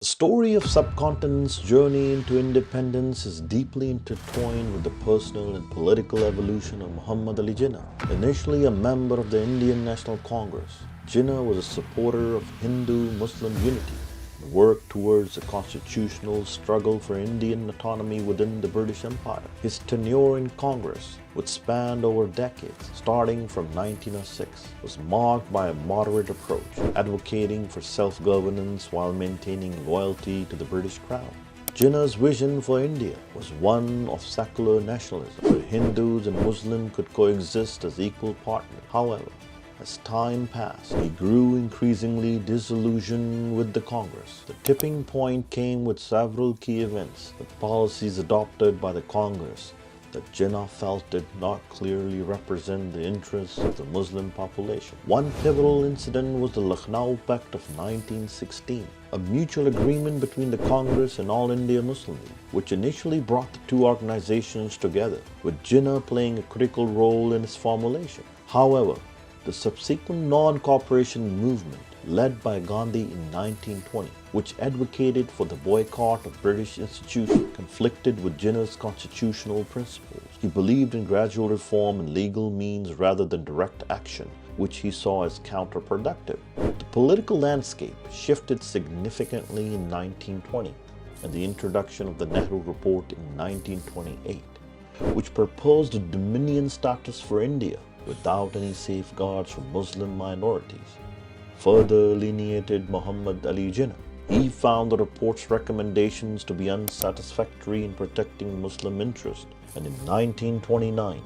The story of subcontinent's journey into independence is deeply intertwined with the personal and political evolution of Muhammad Ali Jinnah. Initially a member of the Indian National Congress, Jinnah was a supporter of Hindu-Muslim unity and worked towards a constitutional struggle for Indian autonomy within the British Empire. His tenure in Congress, which spanned over decades, starting from 1906, was marked by a moderate approach, advocating for self-governance while maintaining loyalty to the British Crown. Jinnah's vision for India was one of secular nationalism, where Hindus and Muslims could coexist as equal partners. However, as time passed, he grew increasingly disillusioned with the Congress. The tipping point came with several key events, the policies adopted by the Congress that Jinnah felt did not clearly represent the interests of the Muslim population. One pivotal incident was the Lucknow Pact of 1916, a mutual agreement between the Congress and All India Muslim League, which initially brought the two organizations together, with Jinnah playing a critical role in its formulation. However, the subsequent non-cooperation movement led by Gandhi in 1920, which advocated for the boycott of British institutions, conflicted with Jinnah's constitutional principles. He believed in gradual reform and legal means rather than direct action, which he saw as counterproductive. The political landscape shifted significantly in 1920, and the introduction of the Nehru Report in 1928, which proposed a dominion status for India without any safeguards for Muslim minorities, further alienated Muhammad Ali Jinnah. He found the report's recommendations to be unsatisfactory in protecting Muslim interests, and in 1929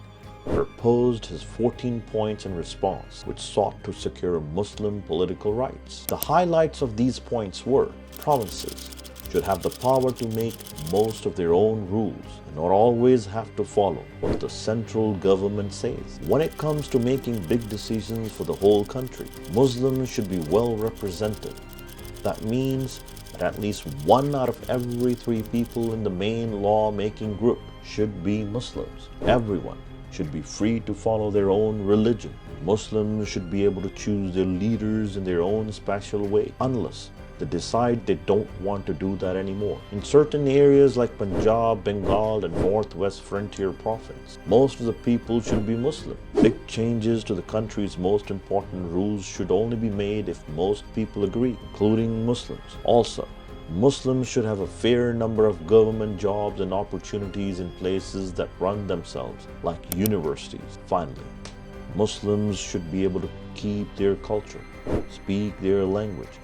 proposed his 14 points in response, which sought to secure Muslim political rights. The highlights of these points were: provinces should have the power to make most of their own rules and not always have to follow what the central government says. When it comes to making big decisions for the whole country, Muslims should be well represented. That means that at least 1 out of every 3 people in the main law-making group should be Muslims. Everyone should be free to follow their own religion. Muslims should be able to choose their leaders in their own special way, unless they decide they don't want to do that anymore. In certain areas like Punjab, Bengal, and Northwest Frontier Province, most of the people should be Muslim. Big changes to the country's most important rules should only be made if most people agree, including Muslims. Also, Muslims should have a fair number of government jobs and opportunities in places that run themselves, like universities. Finally, Muslims should be able to keep their culture, speak their language,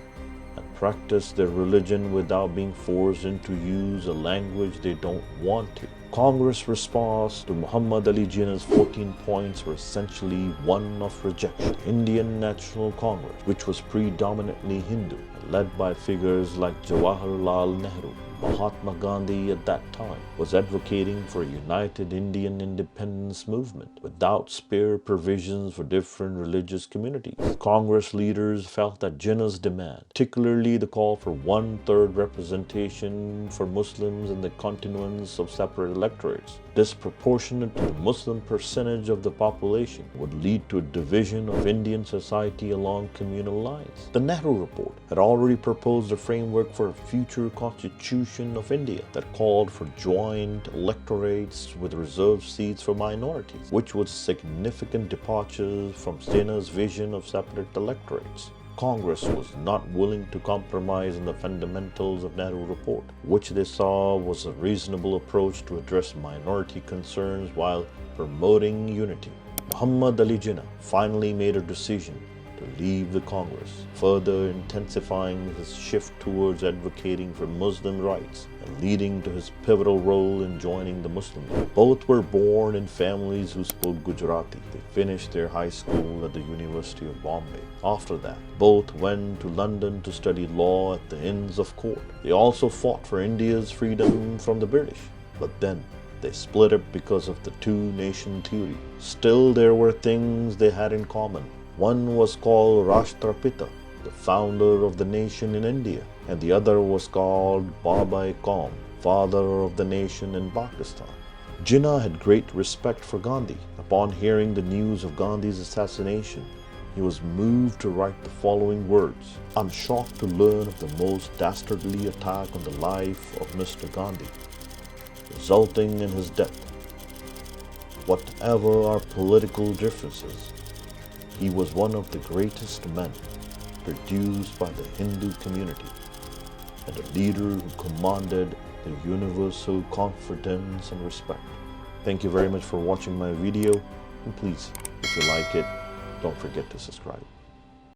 and practice their religion without being forced into use a language they don't want to. Congress' response to Muhammad Ali Jinnah's 14 points were essentially one of rejection. Indian National Congress, which was predominantly Hindu, led by figures like Jawaharlal Nehru, Mahatma Gandhi at that time, was advocating for a united Indian independence movement without spare provisions for different religious communities. Congress leaders felt that Jinnah's demand, particularly the call for 1/3 representation for Muslims in the continuance of separate electorates, disproportionate to the Muslim percentage of the population, would lead to a division of Indian society along communal lines. The Nehru Report had already proposed a framework for a future constitution of India that called for joint electorates with reserved seats for minorities, which was significant departures from Jinnah's vision of separate electorates. Congress was not willing to compromise on the fundamentals of Nehru Report, which they saw was a reasonable approach to address minority concerns while promoting unity. Muhammad Ali Jinnah finally made a decision to leave the Congress, further intensifying his shift towards advocating for Muslim rights and leading to his pivotal role in joining the Muslim League. Both were born in families who spoke Gujarati. They finished their high school at the University of Bombay. After that, both went to London to study law at the Inns of Court. They also fought for India's freedom from the British, but then they split up because of the two-nation theory. Still, there were things they had in common. One was called Rashtrapita, the founder of the nation in India, and the other was called Baba-e-Qaum, father of the nation in Pakistan. Jinnah had great respect for Gandhi. Upon hearing the news of Gandhi's assassination, he was moved to write the following words: "I'm shocked to learn of the most dastardly attack on the life of Mr. Gandhi, resulting in his death. Whatever our political differences, he was one of the greatest men produced by the Hindu community, and a leader who commanded the universal confidence and respect." Thank you very much for watching my video, and please, if you like it, don't forget to subscribe.